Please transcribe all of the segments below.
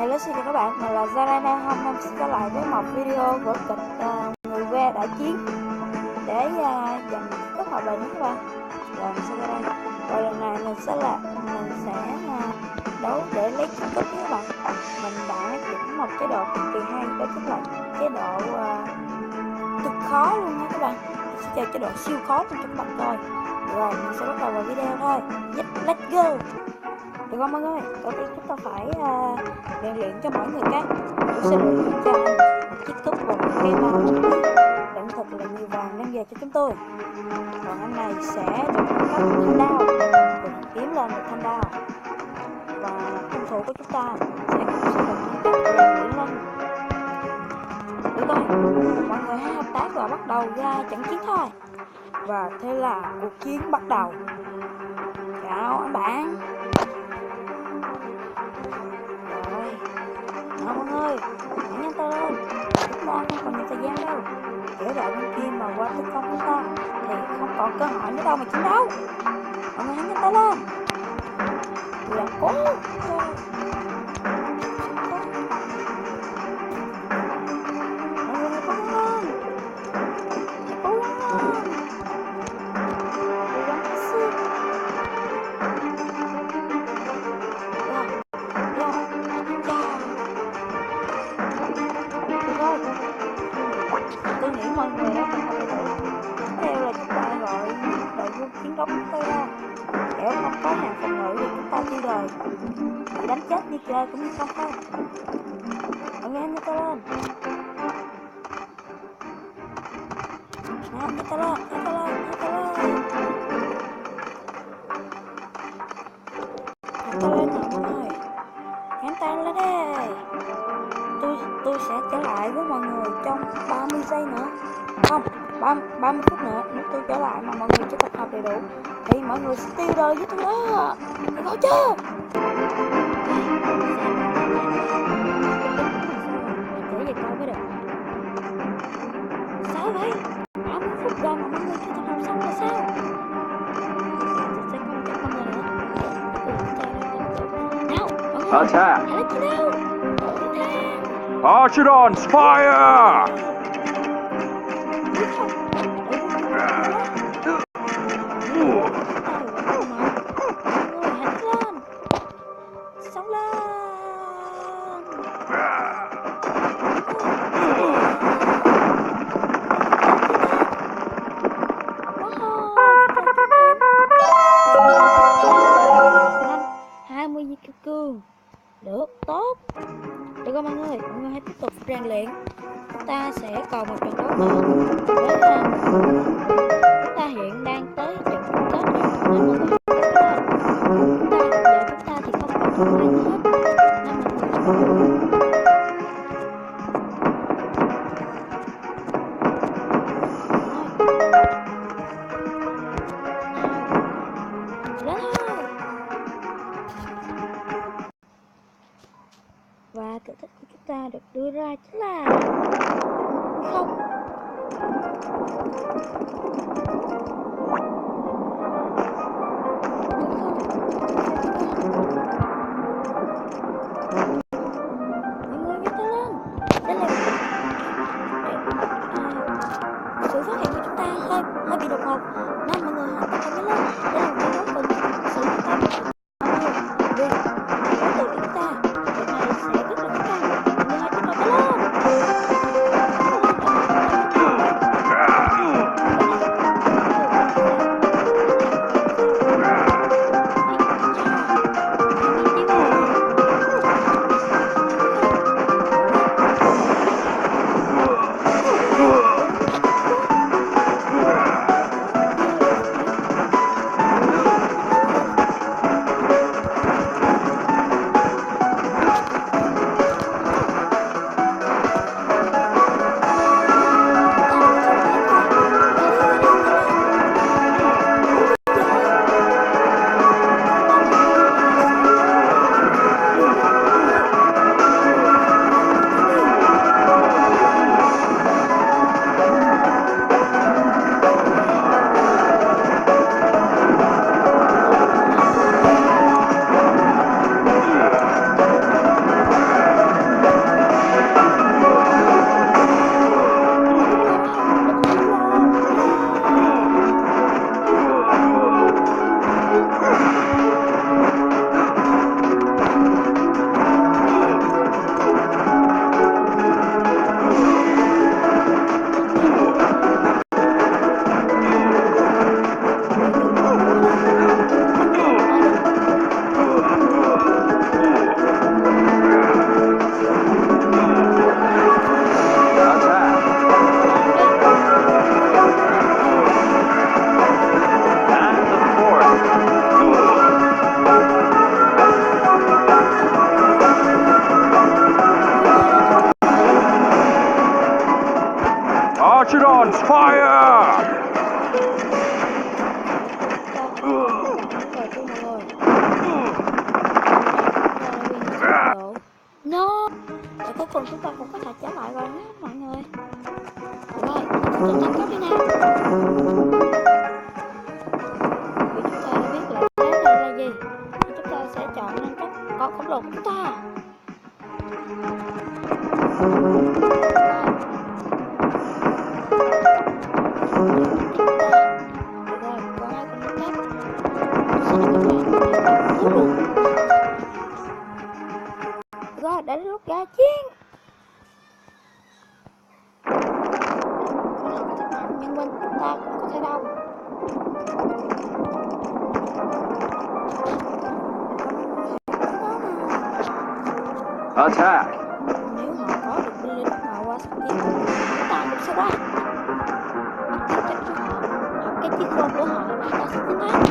Hello xin chào các bạn, mình là Zerai. Hôm nay sẽ trở lại với một video của kịch người đã chiến để dành các hòa bình các bạn. Rồi mình sẽ ra đây. Rồi lần này mình sẽ đấu để lấy chiến tích các bạn. Mình đã chỉnh một chế độ cực kỳ hay, đó chính là chế độ cực khó luôn nha các bạn. Mình sẽ chơi chế độ siêu khó luôn cho các bạn coi. Rồi mình sẽ bắt đầu vào video thôi. Let's go. Được không mọi người? Đầu tiên chúng ta phải rèn luyện cho mỗi người cái. Tôi sẽ luyện cho anh một chiếc cúp và một cây màu động thật là nhiều vàng đem về cho chúng tôi. Còn anh này sẽ được cung cấp một thanh đao, kiếm lên một thanh đao, và cung thủ của chúng ta sẽ được rèn luyện lên. Được rồi, mọi người hãy hợp tác và bắt đầu ra trận chiến thôi. Và thế là cuộc chiến bắt đầu. Chào anh bạn. Mọi người, hãy nhanh tay lên. Chúng ta không còn nhiều thời gian đâu. Kể đội bên kia mà qua tấn công chúng ta thì không còn cơ hội nữa đâu mà chiến đấu. Mọi người hãy nhanh tay lên. Là cố. Tôi nghĩ mọi người đã từng học tiếp theo là chúng ta gọi đội quân chiến đấu chúng tôi ra. Nếu không có hàng phòng ngự thì chúng ta tiêu đời, bị đánh chết như chơi cũng như không thôi. Mọi người nhanh tay lên. Nhanh tay lên, nhanh tay lên, nhanh tay lên. Nhanh tay lên nào mọi người. Nhanh tay lên đây. Tôi sẽ trở lại với mọi người trong 30 giây nữa. Không, 30 phút nữa. Nếu tôi trở lại mà mọi người chưa tập hợp đầy đủ thì mọi người sẽ tiêu đời với tôi đó. Được không chưa? Để về coi mới được. Sao vậy? 30 phút rồi mà mọi người chưa tập hợp xong là sao? Tôi sẽ không chắc mọi người nữa. Nào, mọi người. Attack! Hãy lên chiến đấu. Archidons, fire! Được, tốt. Được không mọi người hãy tiếp tục rèn luyện. Chúng ta sẽ còn một trận đấu nữa. Chúng ta hiện đang tới trận chung kết rồi, nên mọi người giờ chúng ta thì không còn thua ai hết, nên mọi người và thử thách của chúng ta được đưa ra chính là không. Mọi người nhanh tay lên. Đây là sự phát hiện của chúng ta hơi bị đột ngột, nên mọi người hãy nhanh lên. Đây là một cái cần sự phát hiện của chúng ta. No. Và cuối cùng chúng ta cũng có thể trở lại rồi nhé mọi người. Rồi, chúng ta có đi nào. Vì chúng ta đã biết là cái này là gì, thì chúng ta sẽ chọn lên cách có khổng lồ của chúng ta. Rồi, đã đến lúc ra chiến. Nhưng bên chúng ta cũng có thể đâu. Attack. Nếu họ có được binh lính họ qua sắp chiến, chúng ta cũng sẽ ra. Bắt tay chắc của họ, học cái chiếc khôn của họ, chúng ta sẽ chiến thắng.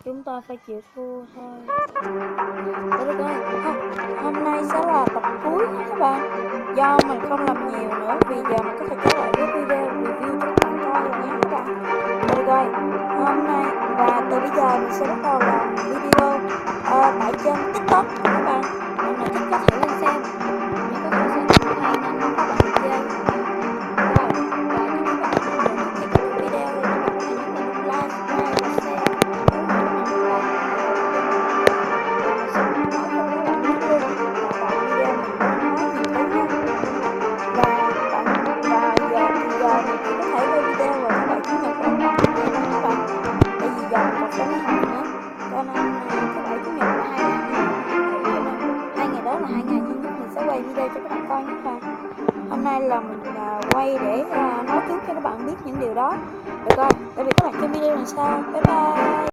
Chúng ta phải chịu thua thôi. Được rồi, hôm nay sẽ là tập cuối nha các bạn. Do mình không làm nhiều nữa, vì giờ mình có thể trở lại với video review cho các bạn coi rồi nha các bạn. Được rồi, hôm nay và từ bây giờ mình sẽ bắt đầu làm video tại trên TikTok các bạn. Mọi người thích có thể lên xem. Mình có thể xem hay nên các bạn chơi. Rồi, và nếu các bạn thích cái video thì các bạn hãy nhấn like, share và share. Video cho các bạn coi nhé. Hôm nay là mình quay để nói trước cho các bạn biết những điều đó. Được rồi, tạm biệt các bạn trong video lần sau. Bye bye.